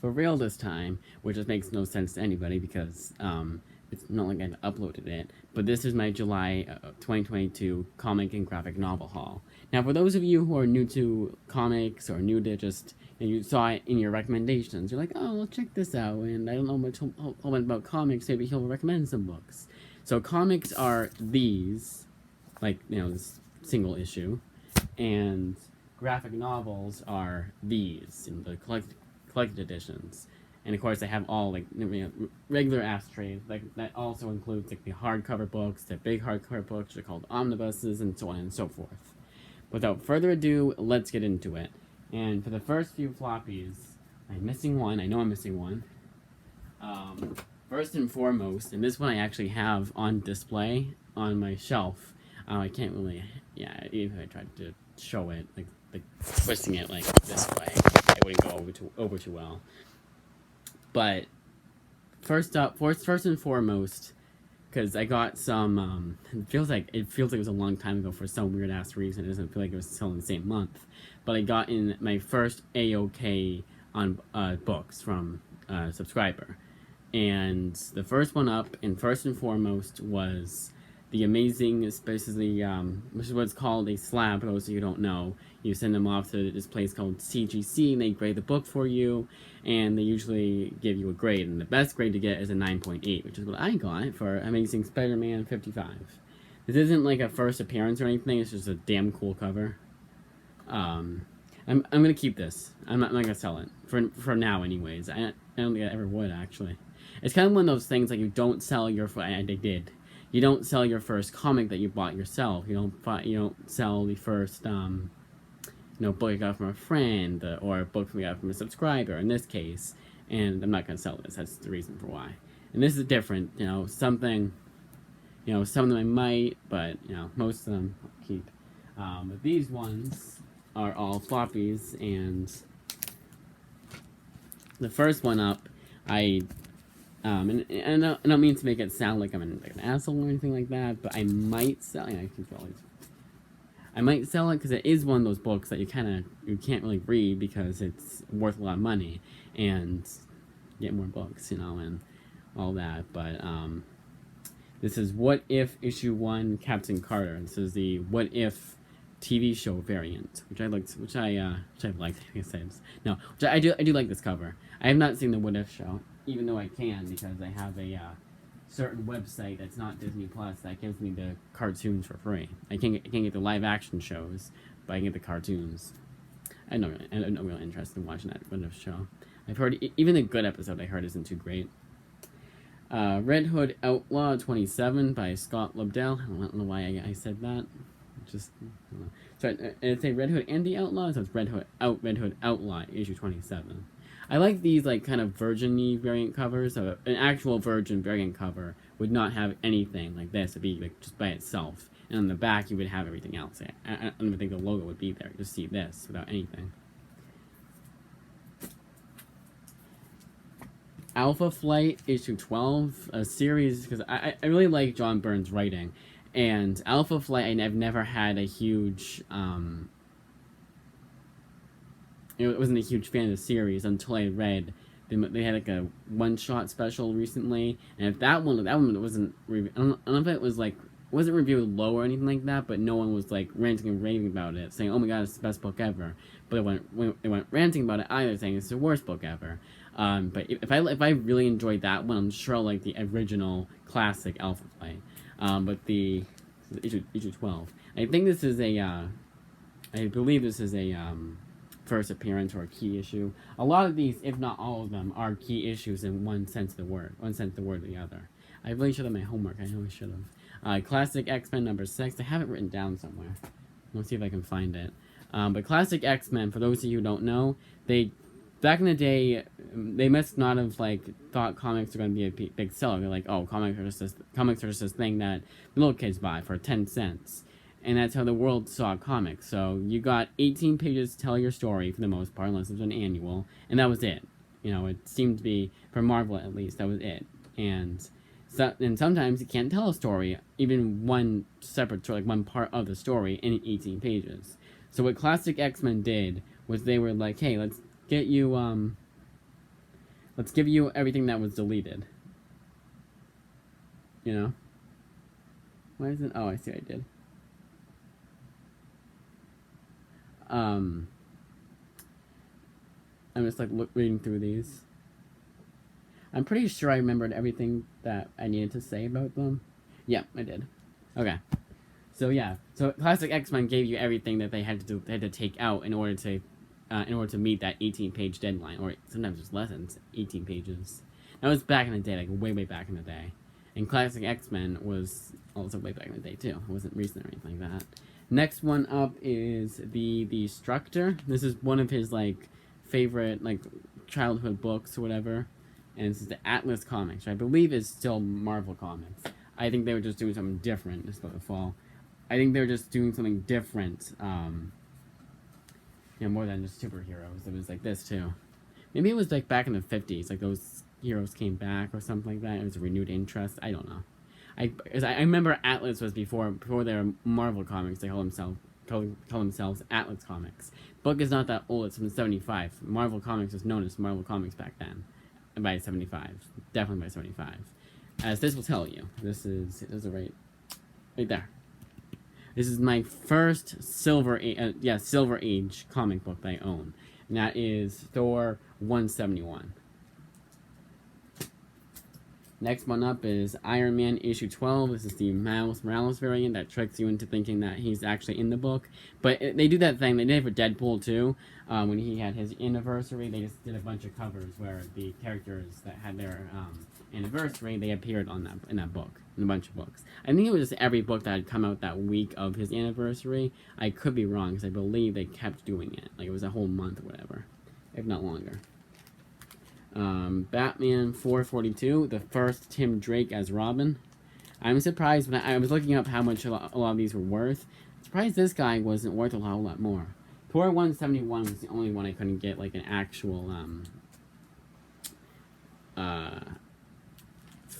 for real this time, which just makes no sense to anybody because it's not like I've uploaded it. But this is my July 2022 comic and graphic novel haul. Now, for those of you who are new to comics or new to just, you saw it in your recommendations, you're like, oh, well, check this out, and I don't know much about comics, maybe he'll recommend some books. So comics are these, like, this single issue, and graphic novels are these, in the collected editions. And of course, I have all like regular ass trades. Like that also includes like the hardcover books, the big hardcover books, they're called omnibuses, and so on and so forth. Without further ado, let's get into it. And for the first few floppies, I'm missing one. I know I'm missing one. First and foremost, and this one I actually have on display on my shelf. I can't really, even if I tried to show it, like twisting it like this way, it wouldn't go over too well. But first and foremost, because I got some, it feels like it was a long time ago for some weird ass reason. It doesn't feel like it was still in the same month. But I got in my first AOK on books from a subscriber, and the first one up, and first and foremost, was the Amazing, basically, which is what's called a slab. For those of you who don't know, you send them off to this place called CGC, and they grade the book for you, and they usually give you a grade, and the best grade to get is a 9.8, which is what I got for Amazing Spiderman 55. This isn't like a first appearance or anything, it's just a damn cool cover. I'm gonna keep this. I'm not gonna sell it, for now anyways. I don't think I ever would, actually. It's kind of one of those things, like, you don't sell your, and I did. You don't sell your first comic that you bought yourself. You don't sell the first, book you got from a friend, or a book you got from a subscriber, in this case. And I'm not going to sell this. That's the reason for why. And this is different. Some of them I might, but, most of them I'll keep. But these ones are all floppies, and the first one up, and I don't mean to make it sound like I'm an asshole or anything like that, but I might sell it. I might sell it because it is one of those books that you can't really read because it's worth a lot of money and get more books, and all that. But this is What If Issue 1 Captain Carter. This is the What If TV show variant, which I liked. I do like this cover. I have not seen the What If show, even though I can, because I have a certain website that's not Disney Plus that gives me the cartoons for free. I can't get the live action shows, but I can get the cartoons. I'm not really interested in watching that What If show. I've heard even the good episode I heard isn't too great. Red Hood Outlaw 27 by Scott Lobdell. I don't know why I said that. Just I don't know. So it's a Red Hood and the Outlaw, so it's Red Hood Outlaw issue 27. I like these like kind of virgin-y variant covers. So an actual virgin variant cover would not have anything like this. It'd be like just by itself, and on the back you would have everything else. I don't even think the logo would be there. You just see this without anything. Alpha Flight issue 12, a series, because I really like John Byrne's writing, and Alpha Flight I've never had a huge it wasn't a huge fan of the series until I read they had like a one-shot special recently, and if that one wasn't I don't know if it was like wasn't reviewed low or anything like that, but no one was like ranting and raving about it, saying, oh my god, it's the best book ever. But they weren't ranting about it either, saying it's the worst book ever. But if I really enjoyed that one, I'm sure I'll like the original classic Alpha Flight. But the issue 12, I think this is I believe this is a first appearance or a key issue. A lot of these, if not all of them, are key issues in one sense of the word or the other. I really should have my homework. I know I should have. Classic X-Men number 6. I have it written down somewhere. Let's see if I can find it. But Classic X-Men, for those of you who don't know, back in the day, they must not have thought comics are going to be a big seller. They're like, oh, comics are just this thing that little kids buy for 10 cents. And that's how the world saw comics. So you got 18 pages to tell your story for the most part, unless it was an annual, and that was it. It seemed to be, for Marvel at least, that was it. And sometimes you can't tell a story, even one separate story, one part of the story, in 18 pages. So what Classic X-Men did was they were like, hey, let's get you Let's give you everything that was deleted. You know? Why isn't... Oh, I see I did. I'm just, like, reading through these. I'm pretty sure I remembered everything that I needed to say about them. Yeah, I did. Okay. So, yeah. So, Classic X-Men gave you everything that they had to do. They had to take out in order to meet that 18-page deadline. Or sometimes it's less than 18 pages. That was back in the day, like, way, way back in the day. And Classic X-Men was also way back in the day, too. It wasn't recent or anything like that. Next one up is the Destructor. This is one of his, like, favorite, like, childhood books or whatever. And this is the Atlas Comics, which I believe is still Marvel Comics. I think they were just doing something different this fall. I think they were just doing something different, more than just superheroes. It was like this, too. Maybe it was, like, back in the 50s, like, those heroes came back or something like that. It was a renewed interest. I don't know. I remember Atlas was before they were Marvel Comics. They call themselves Atlas Comics. Book is not that old. It's from 75. Marvel Comics was known as Marvel Comics back then. By 75. Definitely by 75. As this will tell you. This is right there. This is my first Silver Age comic book that I own. And that is Thor 171. Next one up is Iron Man issue 12. This is the Miles Morales variant that tricks you into thinking that he's actually in the book. But they do that thing. They did it for Deadpool too. When he had his anniversary, they just did a bunch of covers where the characters that had their anniversary, they appeared in that book, in a bunch of books. I think it was just every book that had come out that week of his anniversary. I could be wrong because I believe they kept doing it. Like it was a whole month or whatever, if not longer. Batman 442, the first Tim Drake as Robin. I'm surprised when I was looking up how much a lot of these were worth. I'm surprised this guy wasn't worth a whole lot more. Thor 171 was the only one I couldn't get like an actual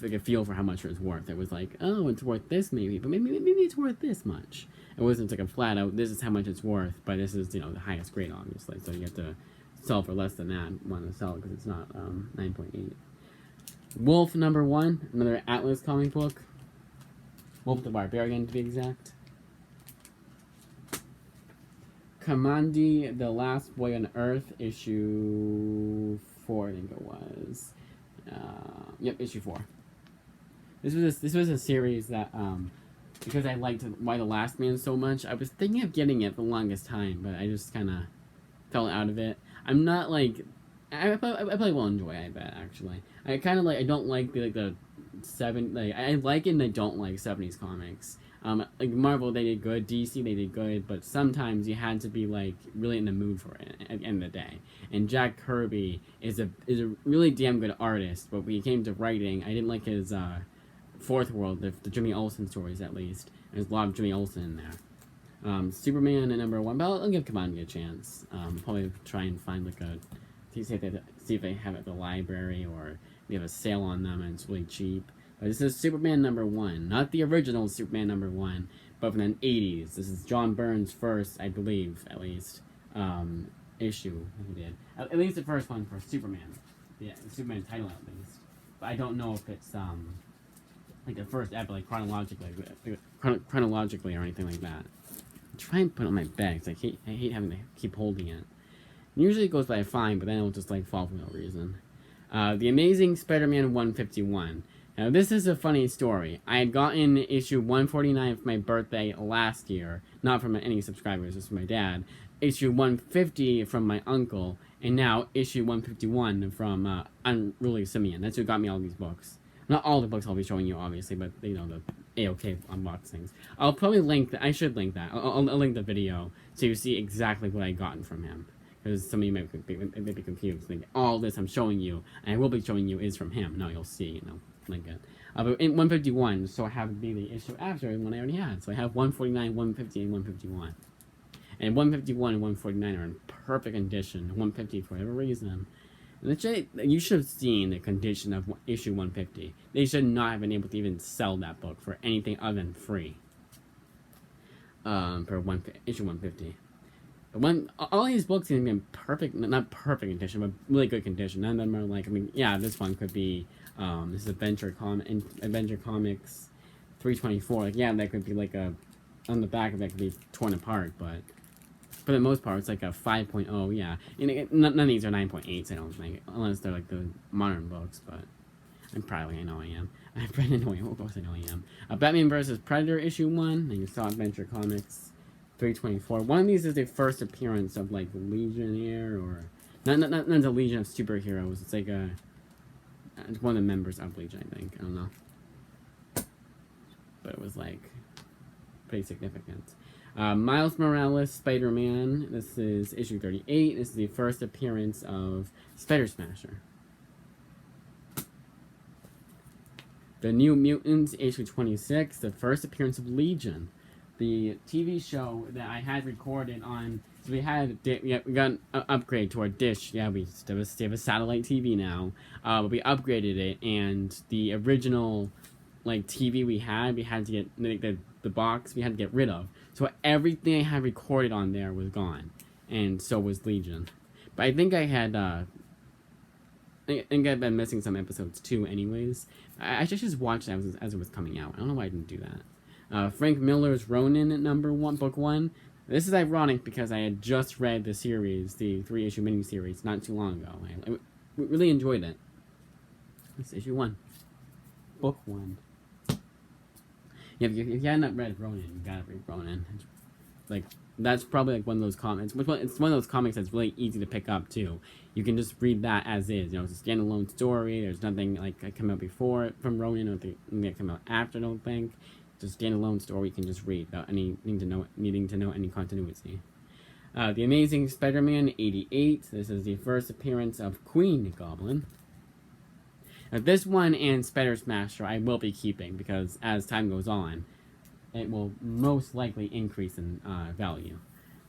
like a feel for how much it was worth. It was like, oh, it's worth this maybe, but maybe it's worth this much. It wasn't like a flat out, this is how much it's worth, but this is, the highest grade obviously, so you have to sell for less than that want to sell because it's not 9.8. Wulf #1, another Atlas comic book. Wulf the Barbarian to be exact. Kamandi, The Last Boy on Earth, issue 4, I think it was. Yep, issue 4. This was a series that because I liked Why the Last Man so much, I was thinking of getting it the longest time, but I just kind of fell out of it. I'm not like I probably will enjoy it, I bet, actually. I kind of like, I don't like the I like it and I don't like 70s comics. Like Marvel, they did good, DC, they did good, but sometimes you had to be like really in the mood for it at the end of the day. And Jack Kirby is a really damn good artist, but when he came to writing, I didn't like his Fourth World, the Jimmy Olsen stories at least. There's a lot of Jimmy Olsen in there. Superman at #1, but I'll give Kamandi a chance. Probably try and find like see if they have it at the library or they have a sale on them and it's really cheap. But this is Superman #1, not the original Superman #1, but from the 80s. This is John Byrne's first, I believe, at least, issue he did. At least the first one for Superman. Yeah, the Superman title at least. But I don't know if it's like the first ever, like chronologically or anything like that. I try and put it on my bag because I hate having to keep holding it. Usually it goes by fine, but then it'll just like fall for no reason. The Amazing Spiderman 151. Now this is a funny story. I had gotten issue 149 for my birthday last year, not from any subscribers, just from my dad. Issue 150 from my uncle, and now issue 151 from Unruly Simeon. That's who got me all these books. Not all the books I'll be showing you, obviously, but the AOK unboxings. I'll probably link I should link that. I'll link the video so you see exactly what I gotten from him. Because some of you may be confused. Like, all this I'm showing you, and I will be showing you, is from him. No, you'll see, link it. But in 151, so I have the issue after the one I already had. So I have 149, 150, and 151. And 151 and 149 are in perfect condition. 150, for whatever reason. And you should have seen the condition of issue 150. They should not have been able to even sell that book for anything other than free. For issue 150. But all these books seem to be in perfect, not perfect condition, but really good condition. None of them are like, I mean, yeah, this one could be, this is Adventure Comics 324. Like, yeah, that could be like on the back of that could be torn apart, but for the most part, it's like a 5.0, yeah. And none of these are 9.8s, I don't think, unless they're like the modern books, but I know I am. I've read annoying, of course I know I am. Batman vs. Predator issue 1, and you saw Adventure Comics 324. One of these is the first appearance of like the Legionnaire, or not the Legion of Superheroes. It's like it's one of the members of Legion, I think. I don't know, but it was like pretty significant. Miles Morales, Spider-Man. This is issue 38. This is the first appearance of Spider Smasher. The New Mutants, issue 26. The first appearance of Legion. The TV show that I had recorded on. So we got an upgrade to our dish. Yeah, we have a satellite TV now. But we upgraded it, and the original like TV we had to get the box we had to get rid of. So everything I had recorded on there was gone, and so was Legion. But I think I had I think I've been missing some episodes too. Anyways, I should just watch that as it was coming out. I don't know why I didn't do that. Frank Miller's Ronin at #1, book 1. This is ironic because I had just read the series, the 3-issue miniseries, not too long ago. I really enjoyed it. It's issue 1, book 1. Yeah, if you had not read Ronin, you gotta read Ronin. Like, that's probably like one of those comics. It's one of those comics that's really easy to pick up too. You can just read that as is. You know, it's a standalone story. There's nothing like that come out before it from Ronin, or anything that come out after. I don't think. It's a standalone story you can just read without needing to know any continuity. The Amazing Spiderman 88. This is the first appearance of Queen Goblin. Now, this one and Spider Smasher I will be keeping because as time goes on, it will most likely increase in value.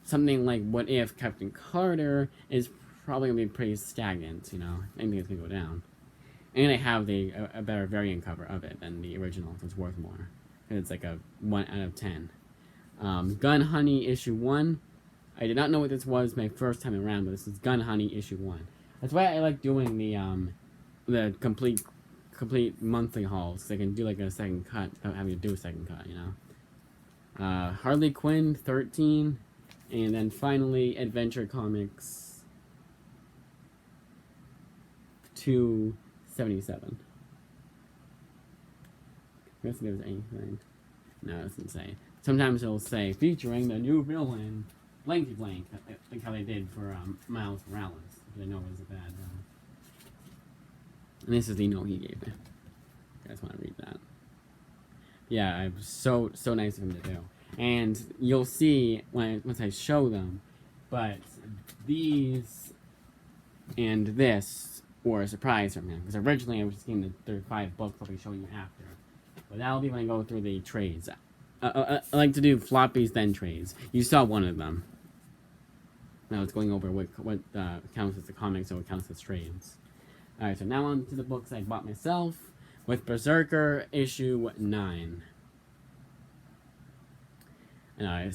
Something like What If Captain Carter is probably going to be pretty stagnant, you know. I think it's going to go down. And I have a better variant cover of it than the original, so it's worth more. And it's like a 1 out of 10. Gun Honey issue 1. I did not know what this was my first time around, but this is Gun Honey issue 1. That's why I like doing the complete monthly hauls, because I can do like a second cut without having to do a second cut, you know. Harley Quinn 13, and then finally Adventure Comics 277. Let's see if there's anything. No, it doesn't say. Sometimes it'll say featuring the new villain, blanky blank, like how they did for Miles Morales, which I know was a bad. And this is the note he gave me. You guys want to read that? Yeah, it was so nice of him to do. And you'll see once I show them, but these and this were a surprise from him, because originally I was just getting the 5 books I'll be showing you after. But that'll be when I go through the trades. I like to do floppies then trades. You saw one of them. Now it's going over what counts as the comics and what counts as trades. Alright, so now on to the books I bought myself with BRZRKR issue 9. And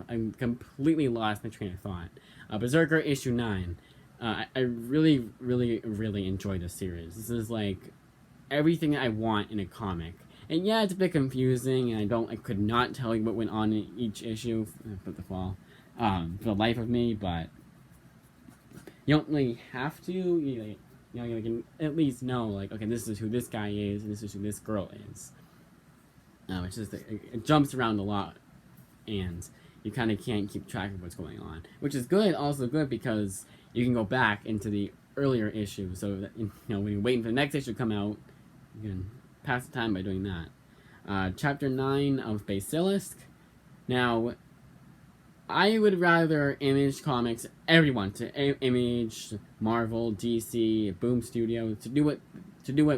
I'm completely lost my train of thought. BRZRKR issue 9. I really, really, really enjoy this series. This is like everything I want in a comic. And yeah, it's a bit confusing, and I could not tell you what went on in each issue for the life of me, but you don't really have to. You can at least know, like, okay, this is who this guy is, and this is who this girl is. It's just it jumps around a lot, and you kind of can't keep track of what's going on, which is good. Also good because you can go back into the earlier issues, so that when you're waiting for the next issue to come out, you can pass the time by doing that. Chapter 9 of Basilisk. Now, I would rather Image Comics, everyone, to Image, Marvel, DC, Boom Studios, to do what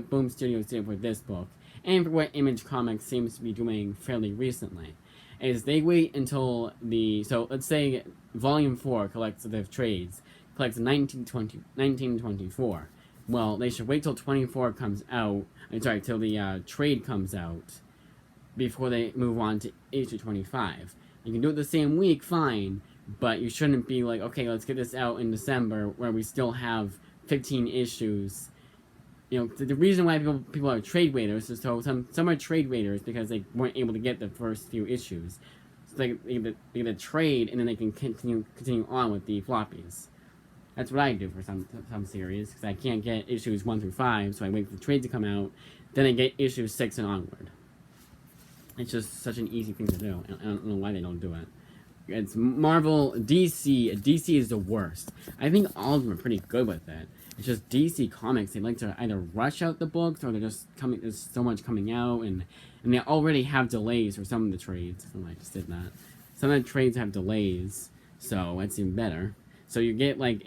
Boom Studios did with this book, and for what Image Comics seems to be doing fairly recently, is they wait until so let's say Volume 4 collects the trades, collects 1924. Well, they should wait till 24 comes out, till the trade comes out, before they move on to issue 25. You can do it the same week, fine, but you shouldn't be like, okay, let's get this out in December where we still have 15 issues. You know, the reason why people are trade waiters is so some are trade waiters because they weren't able to get the first few issues. So they get a trade, and then they can continue on with the floppies. That's what I do for some series, because I can't get issues 1 through 5, so I wait for the trade to come out, then I get issues 6 and onward. It's just such an easy thing to do. I don't know why they don't do it. It's Marvel, DC. DC is the worst. I think all of them are pretty good with it. It's just DC Comics, they like to either rush out the books, or they're just coming, there's so much coming out, and they already have delays for some of the trades. Oh, I just did that. Some of the trades have delays, so it's even better. So you get like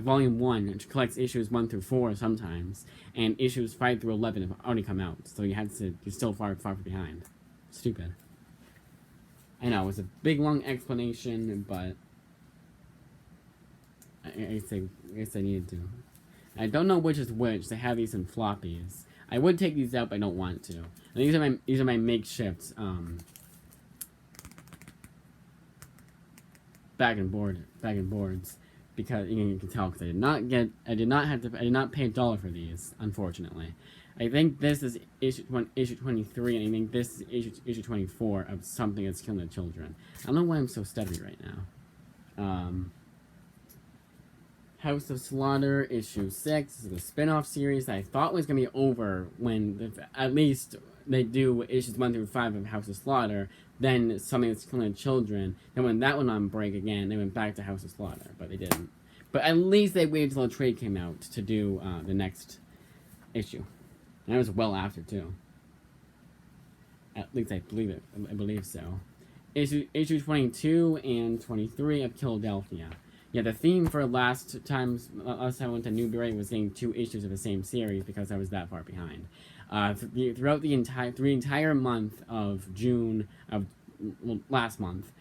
volume 1, which collects issues 1 through 4 sometimes, and issues 5 through 11 have already come out. So you're still far behind. Stupid. I know, it was a big long explanation, but I guess I needed to. I don't know which is which. They have these in floppies. I would take these out, but I don't want to. And these are my makeshift back and boards, because you can tell, because I did not pay $1 for these, unfortunately. I think this is issue 23, and I think this is issue 24 of Something That's Killing the Children. I don't know why I'm so stuttery right now. House of Slaughter, issue 6. This is a spin-off series that I thought was going to be over when, at least, they do issues 1 through 5 of House of Slaughter, then Something That's Killing the Children. Then when that went on break again, they went back to House of Slaughter, but they didn't. But at least they waited until the trade came out to do the next issue. And that was well after, too. At least I believe so. Issue 22 and 23 of Killadelphia. Yeah, the theme for last time I went to Newbury was getting 2 issues of the same series because I was that far behind. Throughout the entire month of June last month,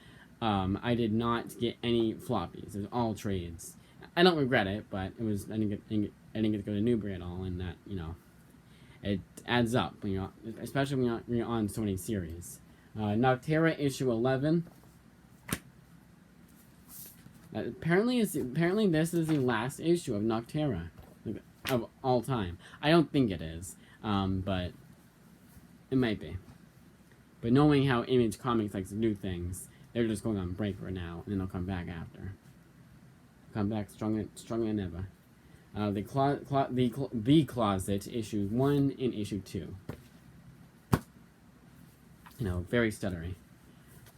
I did not get any floppies. It was all trades. I don't regret it, but it was I didn't get to go to Newbury at all, and that, you know, it adds up, you know, especially when you're on so many series. Nocterra issue 11. Apparently this is the last issue of Nocterra, like, of all time. I don't think it is, but it might be. But knowing how Image Comics likes to do things, they're just going on break right now, and then they'll come back after. Come back stronger than ever. The Closet, issue 1 and issue 2. You know, very stuttery.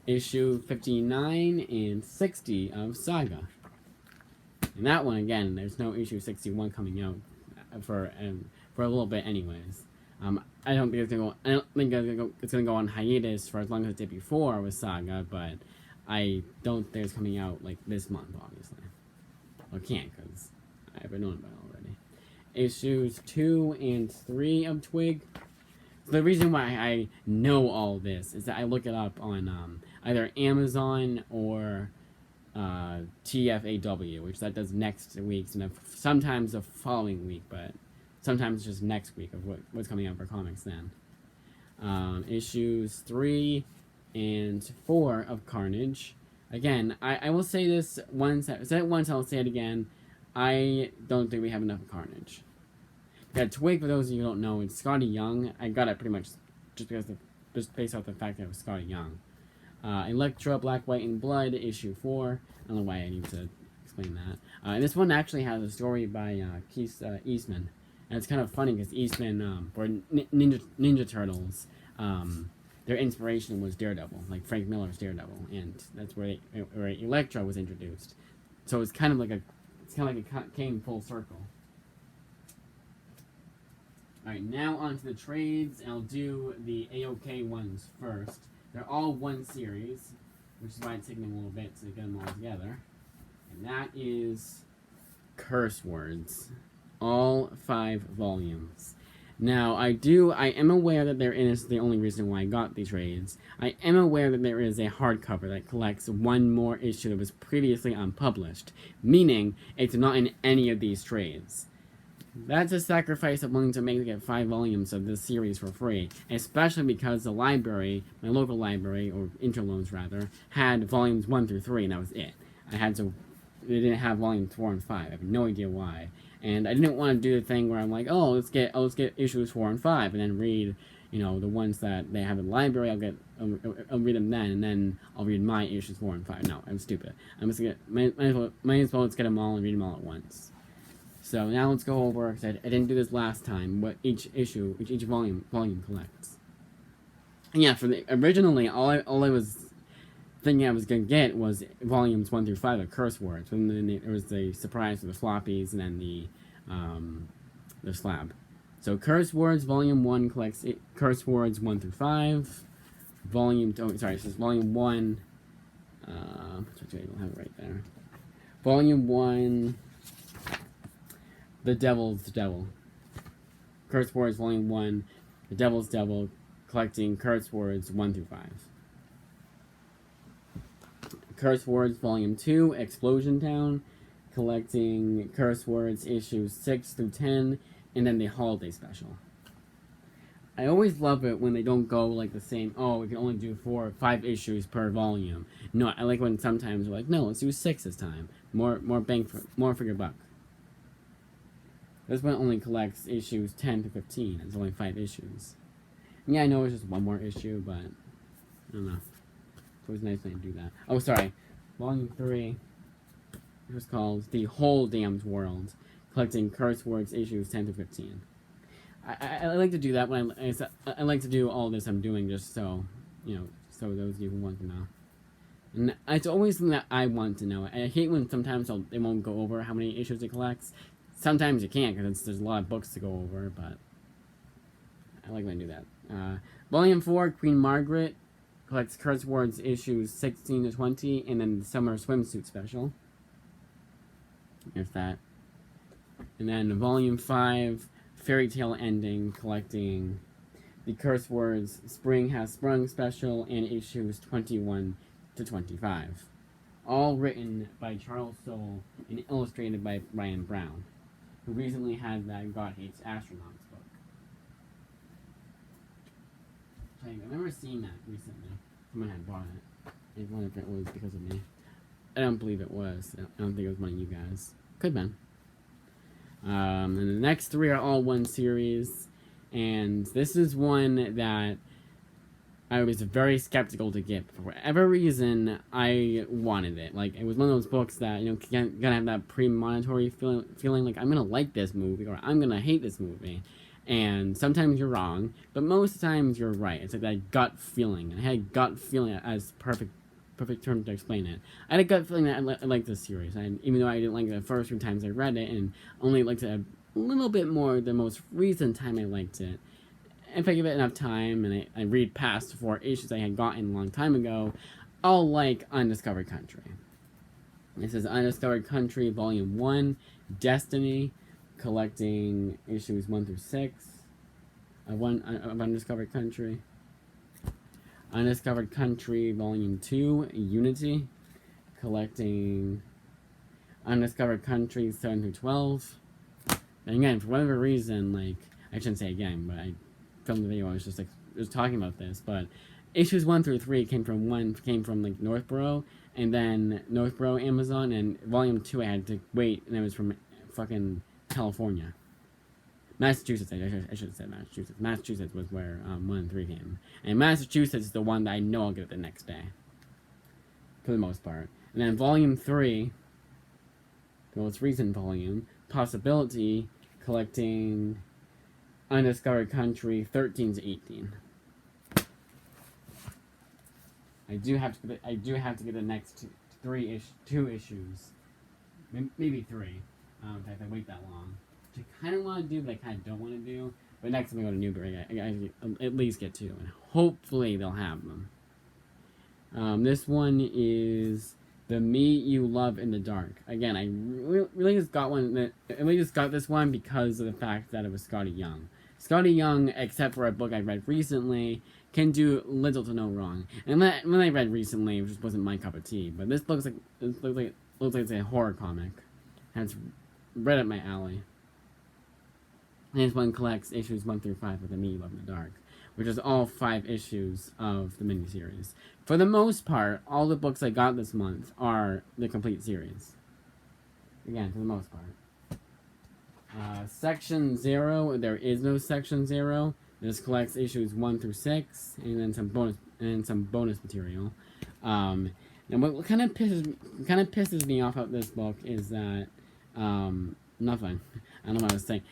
Issue 59 and 60 of Saga. And that one, again, there's no issue 61 coming out for a little bit, anyways. I don't think it's gonna go on hiatus for as long as it did before with Saga, but I don't think it's coming out like this month, obviously. Well, it can't, because I've known about it already. Issues 2 and 3 of Twig. So the reason why I know all this is that I look it up on either Amazon or TFAW, which that does next week's, and sometimes the following week, but sometimes just next week of what's coming out for comics then. Issues 3 and 4 of Carnage. Again, I will say this once. I said it once, I'll say it again. I don't think we have enough of Carnage. Yeah, Twig, for those of you who don't know, it's Scotty Young. I got it pretty much just based off the fact that it was Scotty Young. Elektra, Black, White, and Blood, issue 4. I don't know why I need to explain that. And this one actually has a story by Keith Eastman. And it's kind of funny because Eastman, for Ninja Turtles, their inspiration was Daredevil, like Frank Miller's Daredevil, and that's where Elektra was introduced. So it's kind of like it came full circle. Alright, now on to the trades. I'll do the AOK ones first. They're all one series, which is why it's taking a little bit to get them all together. And that is Curse Words. All 5 volumes. Now, I am aware that there is the only reason why I got these trades. I am aware that there is a hardcover that collects one more issue that was previously unpublished, meaning it's not in any of these trades. That's a sacrifice I'm willing to make to get 5 volumes of this series for free, especially because the library, my local library, or Interloans rather, had volumes 1 through 3, and that was it. They didn't have volumes 4 and 5. I have no idea why. And I didn't want to do the thing where I'm like, oh, let's get issues 4 and 5, and then read, the ones that they have in the library. I'll read them then, and then I'll read my issues 4 and 5. No, I'm stupid. I'm just gonna might as well let's get them all and read them all at once. So now let's go over, because I didn't do this last time, what each volume collects. And yeah, originally, all I was thinking I was going to get was volumes 1 through 5 of Curse Words. And then there was the surprise with the floppies, and then the slab. So Curse Words Volume 1 collects Curse Words 1 through 5. It says Volume 1. I don't have it right there. Volume 1... The Devil's Devil. Curse Words Volume 1, The Devil's Devil, collecting Curse Words 1 through 5. Curse Words Volume 2, Explosion Town, collecting Curse Words issues 6 through 10, and then the Holiday Special. I always love it when they don't go like the same, we can only do 4 or 5 issues per volume. No, I like when sometimes we're like, no, let's do 6 this time. More for your buck. This one only collects issues 10 to 15. It's only 5 issues. Yeah, I know it's just one more issue, but I don't know. It's always nice when I do that. Oh, sorry. Volume 3 it was called The Whole Damned World, collecting Curse Words issues 10 to 15. I like to do that when I like to do all this I'm doing just so, so those of you who want to know. And it's always something that I want to know. I hate when sometimes they won't go over how many issues it collects. Sometimes you can't because there's a lot of books to go over, but I like when I do that. Volume 4, Queen Margaret, collects Curse Words issues 16 to 20, and then the Summer Swimsuit Special. There's that. And then Volume 5, Fairy Tale Ending, collecting the Curse Words Spring Has Sprung Special, and issues 21 to 25. All written by Charles Soule and illustrated by Ryan Brown, who recently had that God Hates Astronauts book. I remember seeing that recently. Someone had bought it. I wonder if it was because of me. I don't believe it was. I don't think it was one of you guys. Could have been. And the next 3 are all one series. And this is one that I was very skeptical to get. For whatever reason, I wanted it. Like, it was one of those books that, gonna have that premonitory feeling like I'm gonna like this movie or I'm gonna hate this movie. And sometimes you're wrong, but most times you're right. It's like that gut feeling. I had a gut feeling as perfect term to explain it. I had a gut feeling that I liked this series. Even though I didn't like it the first 3 times I read it, and only liked it a little bit more the most recent time I liked it. If I give it enough time and I read past 4 issues I had gotten a long time ago, I'll like Undiscovered Country. This is Undiscovered Country Volume 1, Destiny, collecting issues 1 through 6 of Undiscovered Country. Undiscovered Country Volume 2, Unity, collecting Undiscovered Country 7 through 12. And again, for whatever reason, I shouldn't say again, but I filmed the video, I was just talking about this, but issues 1 through 3 came from Northborough, and then Northborough Amazon, and Volume 2 I had to wait, and it was from fucking California. Massachusetts, I should have said Massachusetts. Massachusetts was where 1 and 3 came. And Massachusetts is the one that I know I'll get the next day. For the most part. And then Volume 3, the most recent volume, Possibility, collecting Undiscovered Country 13 to 18. I do have to get the next 2 issues. Maybe 3. If I wait that long. Which I kind of want to do, but I kind of don't want to do. But next time I go to Newbury, I at least get 2. And hopefully they'll have them. This one is The Me You Love in the Dark. Again, I really just got this one because of the fact that it was Scotty Young. Scotty Young, except for a book I read recently, can do little to no wrong. And when I read recently, it just wasn't my cup of tea. But this looks like it's a horror comic, and it's right up my alley. And this one collects issues 1 through 5 of The Me Love in the Dark, which is all 5 issues of the miniseries. For the most part, all the books I got this month are the complete series. Again, for the most part. Section 0, there is no Section 0. This collects issues 1 through 6, and then some bonus material. And what kind of pisses me off about this book is that nothing. I don't know what I was saying.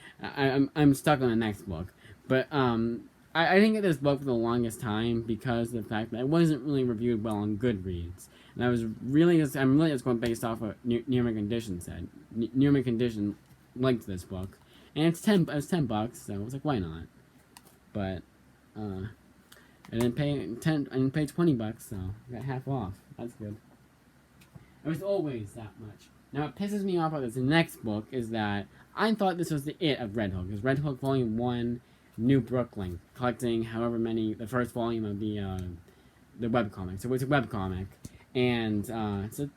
I'm stuck on the next book, but I didn't get this book for the longest time because of the fact that it wasn't really reviewed well on Goodreads, and I'm really just going based off what Nearman Condition said. Nearman Condition liked this book, and it's $10, so I was like, why not? But I didn't pay $20, so I got half off. That's good. It was always that much. Now, what pisses me off about this next book is that I thought this was the it of Red Hook. It was Red Hook Volume 1, New Brooklyn, collecting however many, the first volume of the webcomic. So it's a webcomic, and it's a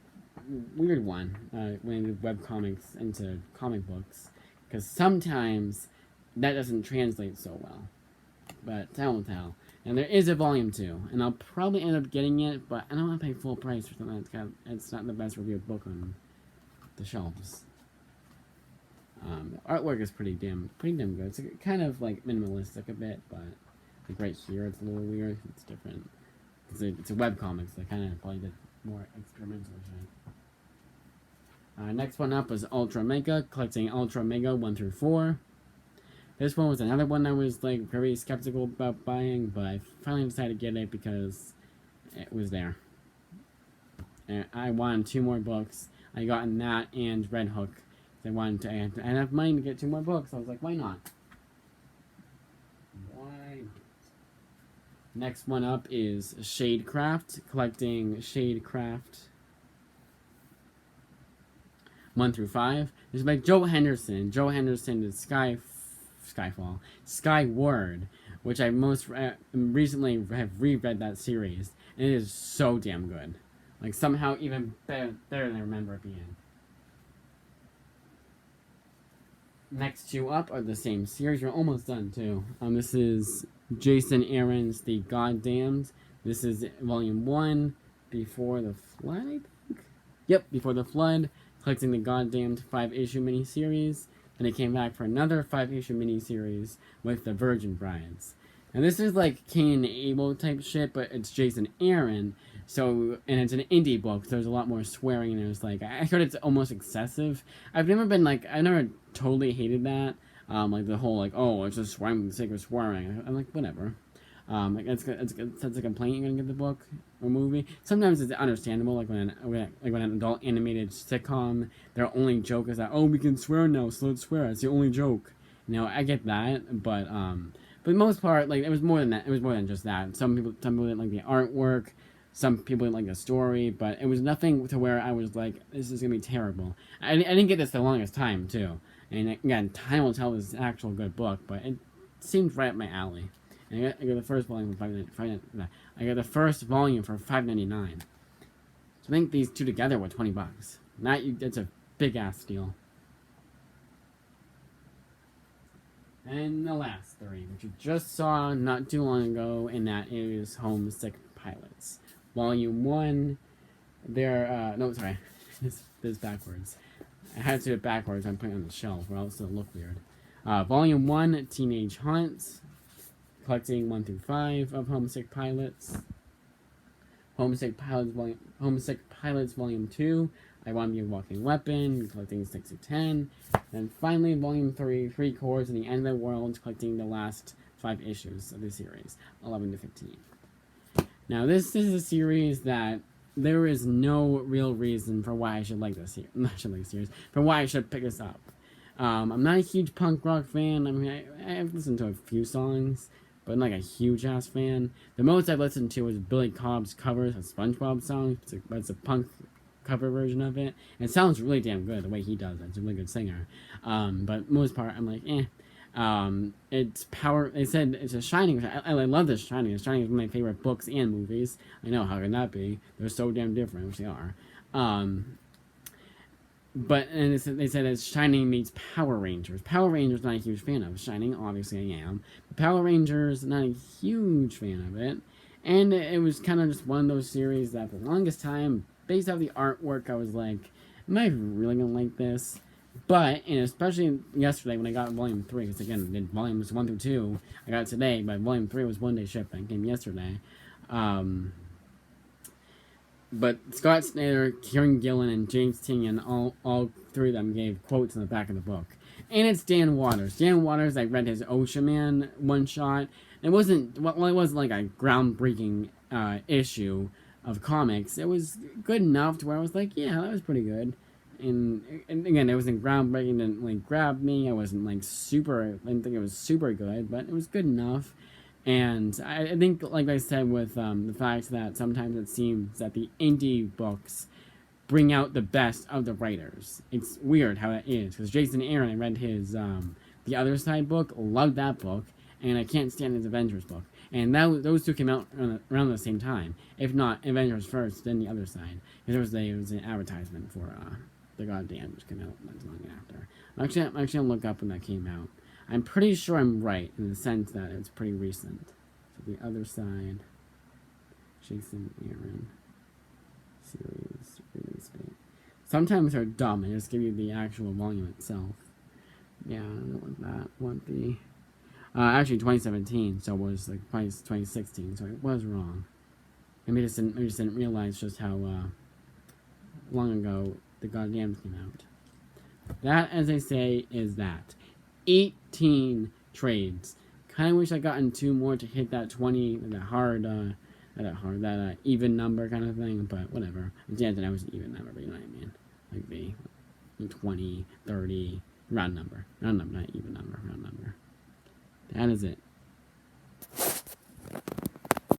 weird one when you do webcomics into comic books, because sometimes that doesn't translate so well. But tell will tell. And there is a volume 2, and I'll probably end up getting it, but I don't want to pay full price for something it's not the best reviewed book on the shelves. The artwork is pretty damn good. It's kind of like minimalistic a bit, but like right here it's a little weird. It's different. It's a webcomic, so they kind of probably did more experimental shit. Next one up was Ultramega, collecting Ultramega 1 through 4. This one was another one I was like very skeptical about buying, but I finally decided to get it because it was there. And I wanted 2 more books. I got that and Red Hook. I wanted to. I had enough money to get 2 more books. So I was like, why not? Why? Next one up is Shadecraft, collecting Shadecraft 1 through 5. This is by Joe Henderson. Joe Henderson did Skyward, which I most recently have reread that series, and it is so damn good. Like, somehow even better than I remember it being. Next 2 up are the same series. We're almost done, too. This is Jason Aaron's The Goddamned. This is Volume 1, Before the Flood, I think? Yep, Before the Flood, collecting the Goddamned 5-issue miniseries. And it came back for another 5-issue miniseries with the Virgin Brides. And this is like Cain and Abel type shit, but it's Jason Aaron. So, and it's an indie book, so there's a lot more swearing, and there's like, I heard it's almost excessive. I've never totally hated that. Like the whole, like, oh, it's just swearing for the sake of swearing. I'm like, whatever. That's a complaint you're gonna get the book or movie. Sometimes it's understandable, like when an adult animated sitcom, their only joke is that, oh, we can swear now, so let's swear. It's the only joke. You know, I get that, but for the most part, like, it was more than that. It was more than just that. Some people didn't like the artwork. Some people didn't like the story, but it was nothing to where I was like, this is gonna be terrible. I didn't get this the longest time too. And again, time will tell this is an actual good book, but it seemed right up my alley. And I got the first volume for I got the first volume for $5.99. So I think these 2 together were $20. That's a big ass deal. And the last 3, which you just saw not too long ago, and that is Homesick Pilots. Volume 1, no, sorry, this is backwards. I had to do it backwards. I'm putting it on the shelf, or else it'll look weird. Volume 1, Teenage Hunts, collecting 1 through 5 of Homesick Pilots. Homesick Pilots Volume 2, I Want to Be a Walking Weapon, collecting 6 through 10. And finally, Volume 3, 3 Cores and the End of the World, collecting the last 5 issues of the series, 11 to 15. Now, this is a series that there is no real reason for why I should like this series. For why I should pick this up. I'm not a huge punk rock fan. I mean, I've listened to a few songs, but I'm like a huge ass fan. The most I've listened to is Billy Cobb's covers of SpongeBob songs. It's a punk cover version of it. And it sounds really damn good the way he does it. He's a really good singer. But most part, I'm like, eh. It's power. They said it's a Shining. I love this Shining. The Shining is one of my favorite books and movies. I know, how can that be? They're so damn different, which they are. but and they said it's Shining meets Power Rangers. Power Rangers, not a huge fan of. Shining, obviously, I am. But Power Rangers, not a huge fan of it. And it was kind of just one of those series that, for the longest time, based off the artwork, I was like, am I really gonna like this? But, and especially yesterday when I got Volume 3, because again, I did Volumes 1 through 2, I got it today, but Volume 3 was one-day shipping, came yesterday. But Scott Snyder, Kieran Gillen, and James Tynion, all three of them gave quotes in the back of the book. And it's Dan Waters. Dan Waters, I read his Ocean Man one-shot. It wasn't like a groundbreaking issue of comics. It was good enough to where I was like, yeah, that was pretty good. And again, it wasn't groundbreaking, didn't like grab me. I wasn't like super, I didn't think it was super good, but it was good enough. And I think, like I said, with the fact that sometimes it seems that the indie books bring out the best of the writers. It's weird how that is, because Jason Aaron, I read his The Other Side book, loved that book, and I can't stand his Avengers book. And those two came out around the same time. If not, Avengers first, then The Other Side. Because there was an advertisement for The Goddamn, which came out not too long after. I'm actually going to look up when that came out. I'm pretty sure I'm right in the sense that it's pretty recent. So The Other Side, Jason Aaron series release date. Sometimes they're dumb and just give you the actual volume itself. Yeah, I don't want that. I want the actually 2017, so it was like 2016, so it was wrong. I just didn't realize just how long ago The Goddamn came out. That, as I say, is that. 18 trades. Kind of wish I gotten 2 more to hit that 20, that even number kind of thing, but whatever. Granted, I was an even number, but you know what I mean. Like the 20, 30, round number. Round number, not even number, round number. That is it.